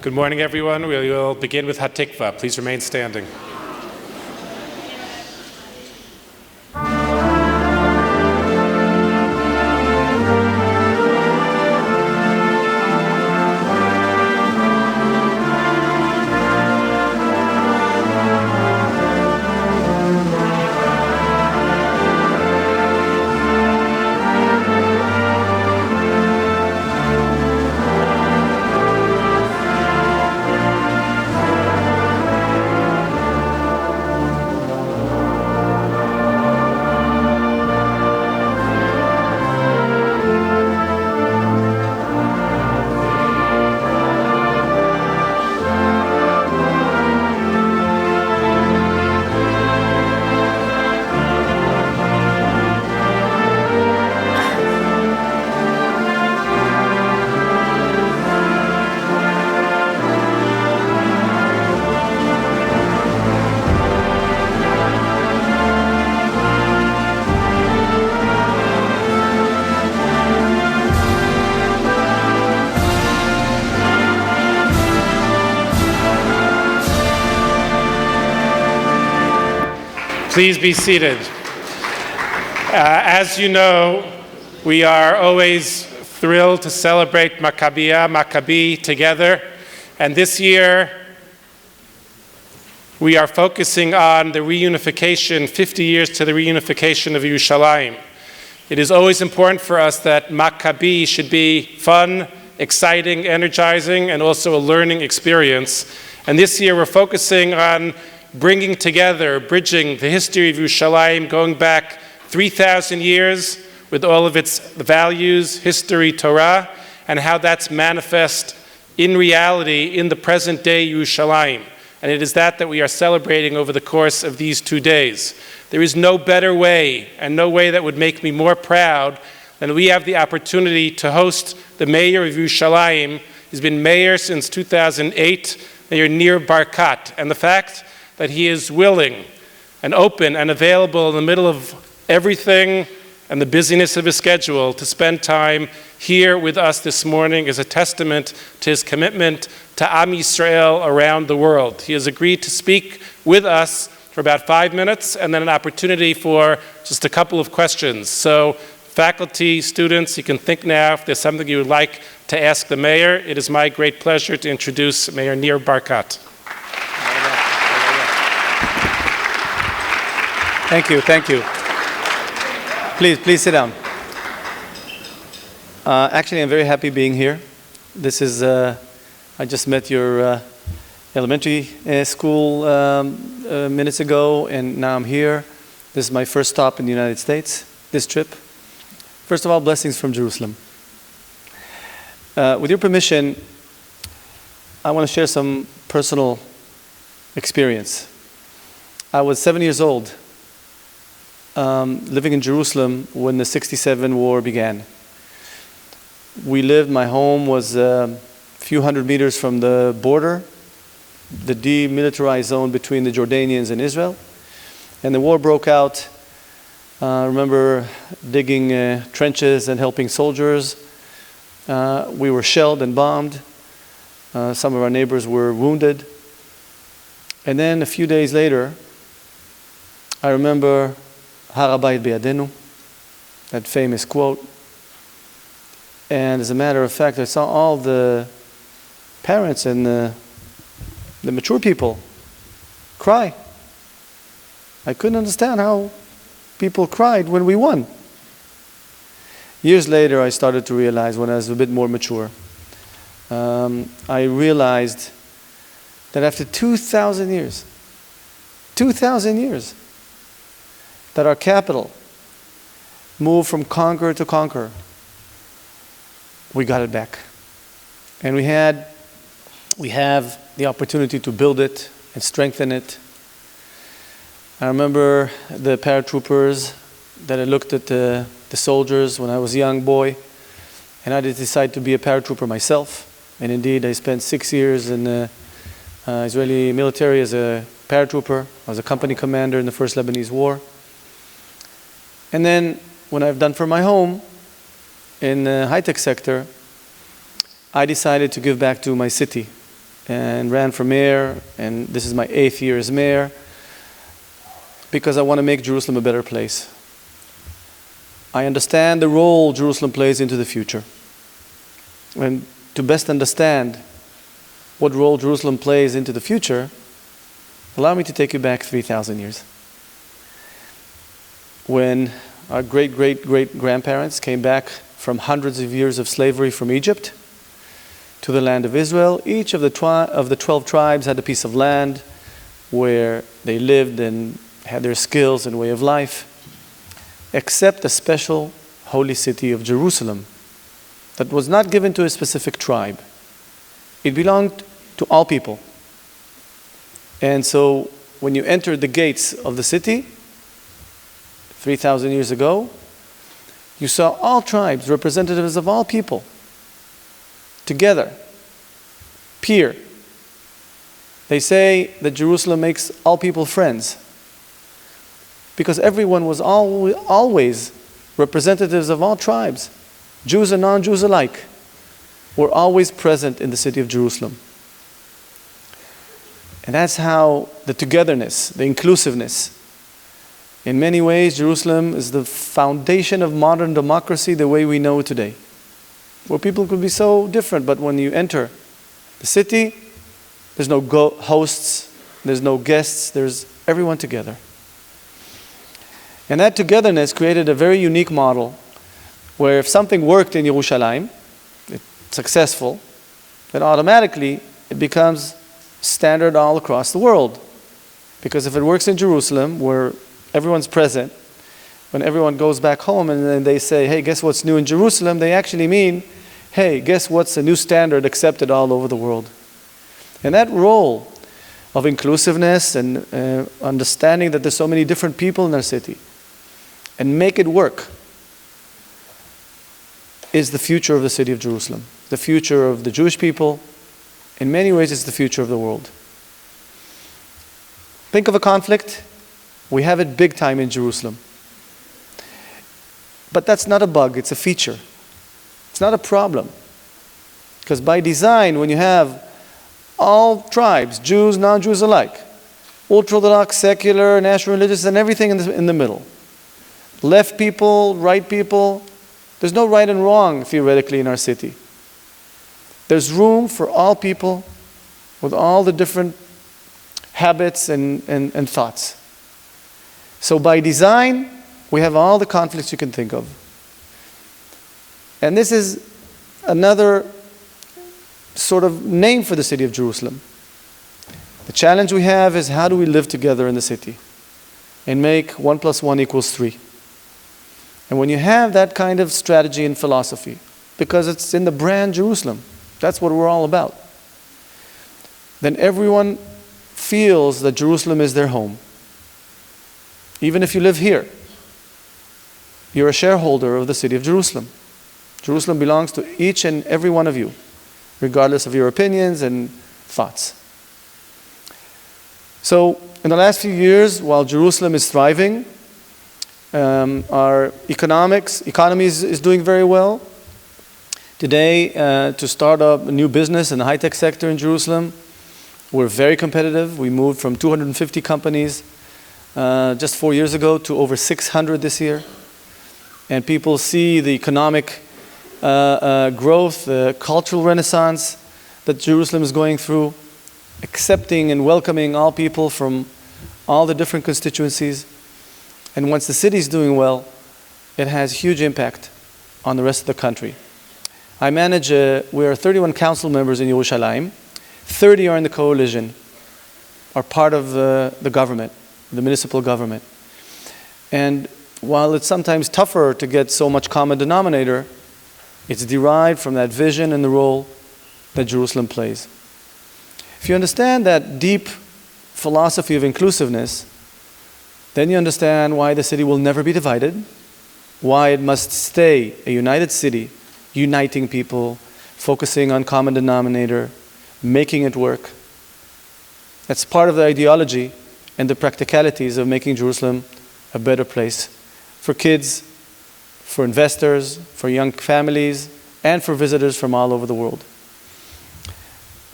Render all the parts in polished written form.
Good morning, everyone. We will begin with Hatikva. Please remain standing. Please be seated. As you know, we are always thrilled to celebrate Maccabi together. And this year, we are focusing on the reunification, 50 years to the reunification of Yerushalayim. It is always important for us that Maccabi should be fun, exciting, energizing, and also a learning experience. And this year, we're focusing on bringing together, bridging the history of Yerushalayim, going back 3,000 years with all of its values, history, Torah, and how that's manifest in reality in the present day Yerushalayim. And it is that we are celebrating over the course of these 2 days. There is no better way, and no way that would make me more proud than we have the opportunity to host the mayor of Yerushalayim. He's been mayor since 2008, Mayor Nir Barkat. And the fact that he is willing and open and available in the middle of everything and the busyness of his schedule to spend time here with us this morning is a testament to his commitment to Am Yisrael around the world. He has agreed to speak with us for about 5 minutes and then an opportunity for just a couple of questions. So faculty, students, you can think now if there's something you would like to ask the mayor. It is my great pleasure to introduce Mayor Nir Barkat. Thank you. Please sit down. Actually, I'm very happy being here. This is, I just met your elementary school minutes ago, and now I'm here. This is my first stop in the United States, this trip. First of all, blessings from Jerusalem. With your permission, I want to share some personal experience. I was 7 years old, living in Jerusalem when the '67 war began. My home was a few hundred meters from the border, the demilitarized zone between the Jordanians and Israel. And the war broke out. I remember digging trenches and helping soldiers. We were shelled and bombed. Some of our neighbors were wounded. And then a few days later, I remember Har Habayit B'Yadenu, that famous quote. And as a matter of fact, I saw all the parents and the mature people cry. I couldn't understand how people cried when we won. Years later, I started to realize, when I was a bit more mature, I realized that after 2,000 years, that our capital moved from conqueror to conqueror, we got it back. And we have the opportunity to build it and strengthen it. I remember the paratroopers that I looked at the soldiers when I was a young boy, and I decided to be a paratrooper myself. And indeed, I spent 6 years in the Israeli military as a paratrooper. I was a company commander in the First Lebanese War. And then, when I've done for my home, in the high-tech sector, I decided to give back to my city, and ran for mayor, and this is my 8th year as mayor, because I want to make Jerusalem a better place. I understand the role Jerusalem plays into the future. And to best understand what role Jerusalem plays into the future, allow me to take you back 3,000 years. When our great-great-great-grandparents came back from hundreds of years of slavery from Egypt to the land of Israel, each of the 12 tribes had a piece of land where they lived and had their skills and way of life, except the special holy city of Jerusalem that was not given to a specific tribe. It belonged to all people. And so when you entered the gates of the city 3,000 years ago, you saw all tribes, representatives of all people, together, peer. They say that Jerusalem makes all people friends, because everyone was always representatives of all tribes, Jews and non-Jews alike, were always present in the city of Jerusalem. And that's how the togetherness, the inclusiveness. In many ways, Jerusalem is the foundation of modern democracy the way we know it today, where people could be so different, but when you enter the city, there's no hosts, there's no guests, there's everyone together. And that togetherness created a very unique model where if something worked in Yerushalayim, it's successful, then automatically it becomes standard all across the world. Because if it works in Jerusalem, where everyone's present, when everyone goes back home and then they say, hey, guess what's new in Jerusalem, they actually mean, hey, guess what's a new standard accepted all over the world. And that role of inclusiveness and understanding that there's so many different people in our city, and make it work, is the future of the city of Jerusalem, the future of the Jewish people. In many ways, it's the future of the world. Think of a conflict. We have it big time in Jerusalem. But that's not a bug, it's a feature. It's not a problem. Because by design, when you have all tribes, Jews, non-Jews alike, Orthodox, secular, national religious, and everything in the middle, left people, right people, there's no right and wrong theoretically in our city. There's room for all people with all the different habits and thoughts. So by design, we have all the conflicts you can think of. And this is another sort of name for the city of Jerusalem. The challenge we have is how do we live together in the city and make 1 + 1 = 3. And when you have that kind of strategy and philosophy, because it's in the brand Jerusalem, that's what we're all about, then everyone feels that Jerusalem is their home. Even if you live here, you're a shareholder of the city of Jerusalem. Jerusalem belongs to each and every one of you, regardless of your opinions and thoughts. So, in the last few years, while Jerusalem is thriving, our economy is doing very well. Today, to start up a new business in the high-tech sector in Jerusalem, we're very competitive. We moved from 250 companies just 4 years ago to over 600 this year. And people see the economic growth, the cultural renaissance that Jerusalem is going through, accepting and welcoming all people from all the different constituencies. And once the city is doing well, it has huge impact on the rest of the country. I manage, we are 31 council members in Yerushalayim. 30 are in the coalition, are part of the government, the municipal government. And while it's sometimes tougher to get so much common denominator, it's derived from that vision and the role that Jerusalem plays. If you understand that deep philosophy of inclusiveness, then you understand why the city will never be divided, why it must stay a united city, uniting people, focusing on common denominator, making it work. That's part of the ideology and the practicalities of making Jerusalem a better place for kids, for investors, for young families, and for visitors from all over the world.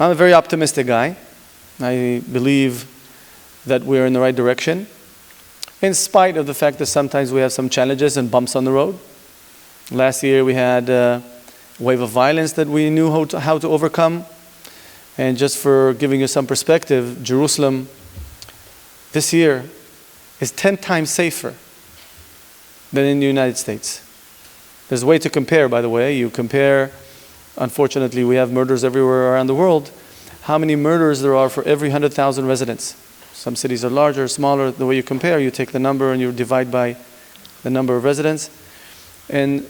I'm a very optimistic guy. I believe that we're in the right direction, in spite of the fact that sometimes we have some challenges and bumps on the road. Last year we had a wave of violence that we knew how to overcome. And just for giving you some perspective, Jerusalem this year is 10 times safer than in the United States. There's a way to compare, by the way. You compare, unfortunately, we have murders everywhere around the world. How many murders there are for every 100,000 residents? Some cities are larger, smaller. The way you compare, you take the number and you divide by the number of residents. And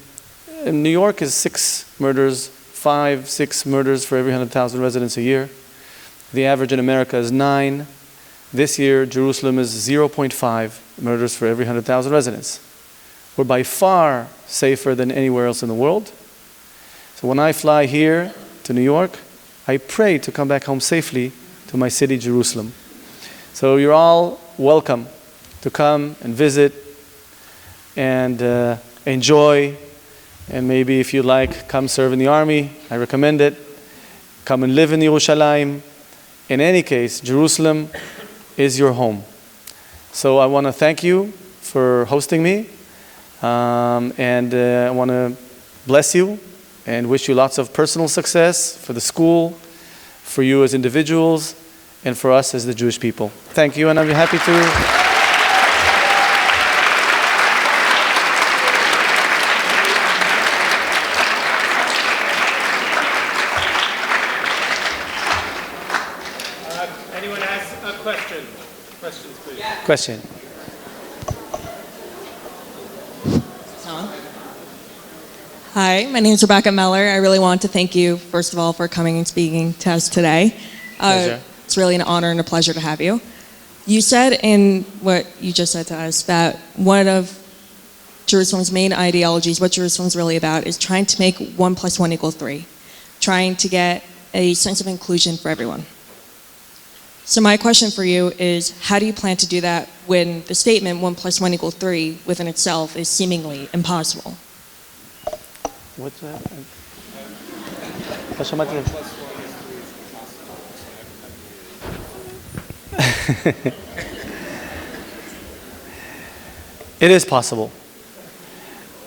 in New York is 6 murders, 5, 6 murders for every 100,000 residents a year. The average in America is 9. This year, Jerusalem is 0.5 murders for every 100,000 residents. We're by far safer than anywhere else in the world. So when I fly here to New York, I pray to come back home safely to my city, Jerusalem. So you're all welcome to come and visit and enjoy. And maybe if you like, come serve in the army. I recommend it. Come and live in Yerushalayim. In any case, Jerusalem is your home. So I want to thank you for hosting me. And I want to bless you and wish you lots of personal success for the school, for you as individuals, and for us as the Jewish people. Thank you, and I'm happy to... Anyone has a question? Questions, please. Yeah. Question. Hi, my name is Rebecca Meller. I really want to thank you, first of all, for coming and speaking to us today. Pleasure. It's really an honor and a pleasure to have you. You said in what you just said to us that one of Jerusalem's main ideologies, what Jerusalem's really about, is trying to make 1 + 1 = 3, trying to get a sense of inclusion for everyone. So my question for you is, how do you plan to do that when the statement 1 + 1 = 3 within itself is seemingly impossible? What's that? It is possible.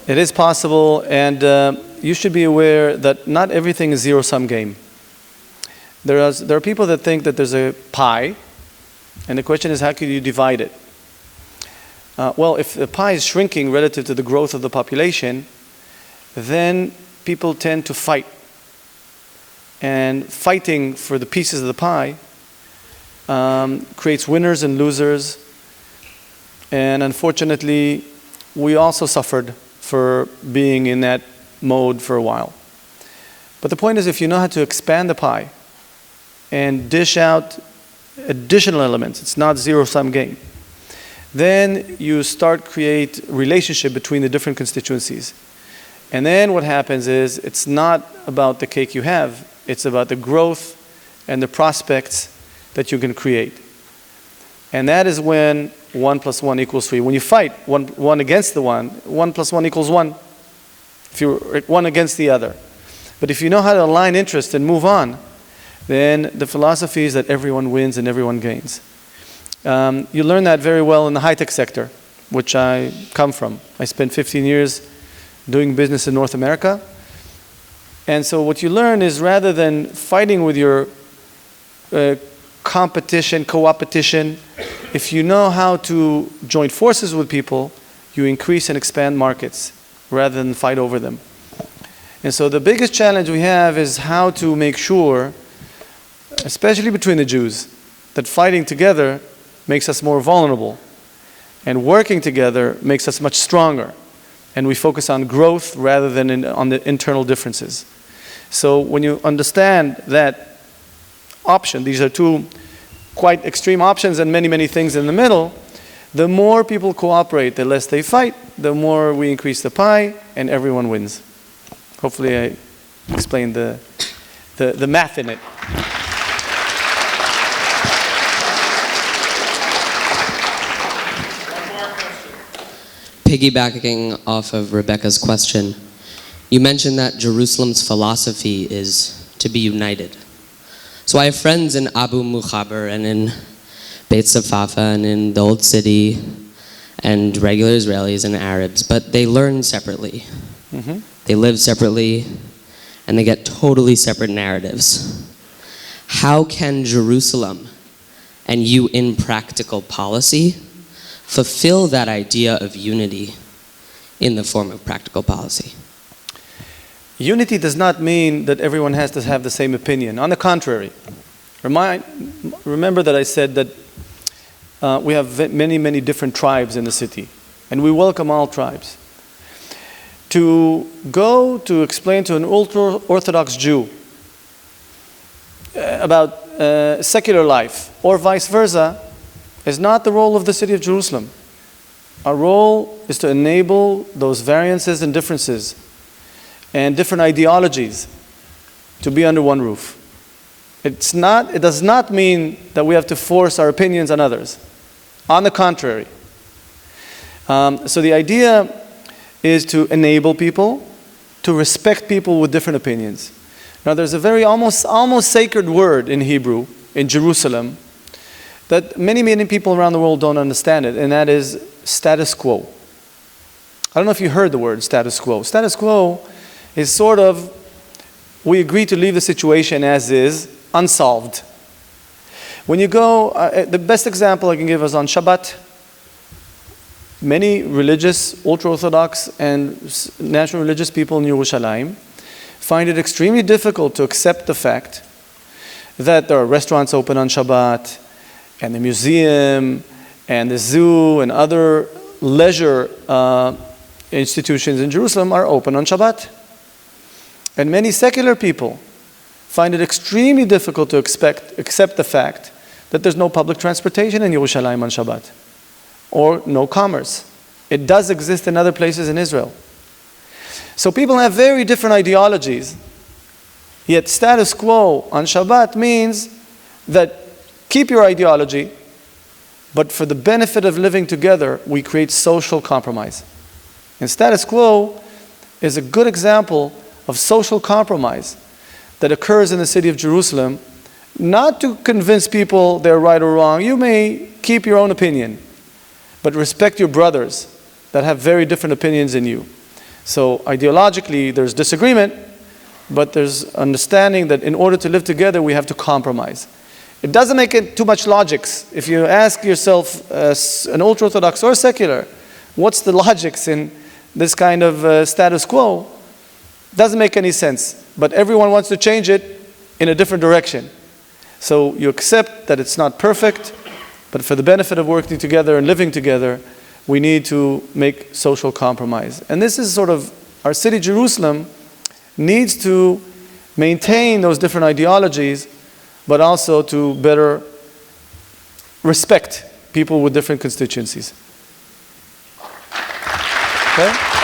It is possible, and you should be aware that not everything is zero-sum game. There are people that think that there's a pie, and the question is, how can you divide it? Well, if the pie is shrinking relative to the growth of the population, then people tend to fight. And fighting for the pieces of the pie creates winners and losers. And unfortunately, we also suffered for being in that mode for a while. But the point is, if you know how to expand the pie and dish out additional elements, it's not zero-sum game, then you start create relationship between the different constituencies. And then what happens is, it's not about the cake you have, it's about the growth and the prospects that you can create. And that is when 1 + 1 = 3. When you fight one against the 1, 1 + 1 = 1. If you're one against the other. But if you know how to align interest and move on, then the philosophy is that everyone wins and everyone gains. You learn that very well in the high-tech sector, which I come from. I spent 15 years doing business in North America. And so what you learn is, rather than fighting with your competition, co-opetition, if you know how to join forces with people, you increase and expand markets rather than fight over them. And so the biggest challenge we have is how to make sure, especially between the Jews, that fighting together makes us more vulnerable, and working together makes us much stronger. And we focus on growth rather than on the internal differences. So when you understand that option, these are two quite extreme options and many, many things in the middle, the more people cooperate, the less they fight, the more we increase the pie, and everyone wins. Hopefully I explained the math in it. Piggybacking off of Rebecca's question, you mentioned that Jerusalem's philosophy is to be united. So I have friends in Abu Mukhaber and in Beit Safafa and in the Old City and regular Israelis and Arabs, but they learn separately. They live separately, and they get totally separate narratives. How can Jerusalem and you in practical policy fulfill that idea of unity in the form of practical policy? Unity does not mean that everyone has to have the same opinion. On the contrary, remember that I said that we have many, many different tribes in the city, and we welcome all tribes. To go to explain to an ultra-Orthodox Jew about secular life, or vice versa, is not the role of the city of Jerusalem. Our role is to enable those variances and differences and different ideologies to be under one roof. It does not mean that we have to force our opinions on others. On the contrary. So the idea is to enable people, to respect people with different opinions. Now there's a very almost sacred word in Hebrew, in Jerusalem, that many people around the world don't understand it, and that is status quo. I don't know if you heard the word status quo. Status quo is sort of, we agree to leave the situation as is, unsolved. When you go, the best example I can give is on Shabbat. Many religious, ultra-Orthodox and national religious people in Yerushalayim find it extremely difficult to accept the fact that there are restaurants open on Shabbat, and the museum, and the zoo, and other leisure institutions in Jerusalem are open on Shabbat. And many secular people find it extremely difficult to accept the fact that there's no public transportation in Yerushalayim on Shabbat, or no commerce. It does exist in other places in Israel. So people have very different ideologies, yet status quo on Shabbat means that keep your ideology, but for the benefit of living together, we create social compromise. And status quo is a good example of social compromise that occurs in the city of Jerusalem, not to convince people they're right or wrong. You may keep your own opinion, but respect your brothers that have very different opinions than you. So ideologically, there's disagreement, but there's understanding that in order to live together, we have to compromise. It doesn't make it too much logics. If you ask yourself, an ultra-Orthodox or secular, what's the logics in this kind of status quo? Doesn't make any sense. But everyone wants to change it in a different direction. So you accept that it's not perfect, but for the benefit of working together and living together, we need to make social compromise. And this is sort of, our city, Jerusalem, needs to maintain those different ideologies, but also to better respect people with different constituencies. Okay?